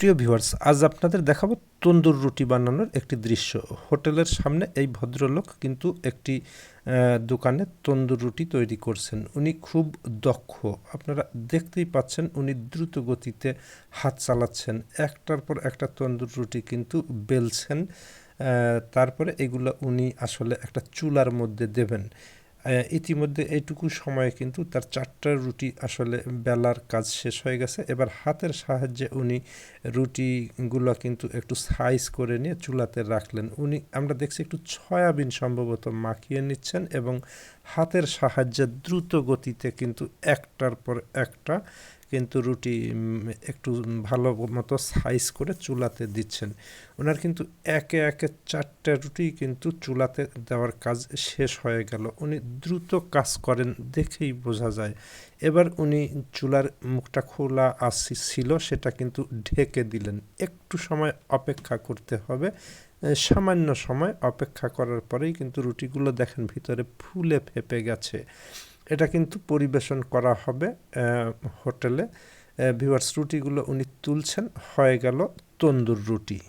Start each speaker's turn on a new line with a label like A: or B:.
A: প্রিয় ভিউয়ার্স, আজ আপনাদের দেখাবো তন্দুর রুটি বানানোর একটি দৃশ্য। হোটেলের সামনে এই ভদ্রলোক কিন্তু একটি দোকানে তন্দুর রুটি তৈরি করছেন। উনি খুব দক্ষ, আপনারা দেখতেই পাচ্ছেন। উনি দ্রুত গতিতে হাত চালাচ্ছেন, একটার পর একটা তন্দুর রুটি কিন্তু বেলছেন। তারপরে এগুলো উনি আসলে একটা চুলার মধ্যে দেবেন। ইতিমধ্যে এইটুকু সময়ে কিন্তু তার 4টা রুটি আসলে বেলার কাজ শেষ হয়ে গেছে। এবার হাতের সাহায্যে উনি রুটিগুলো কিন্তু একটু সাইজ করে নিয়ে চুলাতে রাখলেন। উনি, আমরা দেখছি, একটু সয়াবিন সম্ভবত মাখিয়ে নিচ্ছেন এবং হাতের সাহায্যে দ্রুত গতিতে কিন্তু একটার পর একটা কিন্তু রুটি একটু ভালো মতো সাইজ করে চুলাতে দিচ্ছেন। ওনার কিন্তু একে একে 4টা রুটি কিন্তু চুলাতে দেওয়ার কাজ শেষ হয়ে গেল। উনি দ্রুত কাজ করেন দেখেই বোঝা যায়। এবার উনি চুলার মুখটা খোলা ছিল, সেটা কিন্তু ঢেকে দিলেন। একটু সময় অপেক্ষা করতে হবে। সামান্য সময় অপেক্ষা করার পরেই কিন্তু রুটিগুলো দেখেন ভিতরে ফুলে ফেপে গেছে। এটা কিন্তু পরিবেশন করা হবে হোটেলে। ভিউয়ার্স, রুটিগুলো উনি তুলছেন, হয়ে গেল তন্দুর রুটি।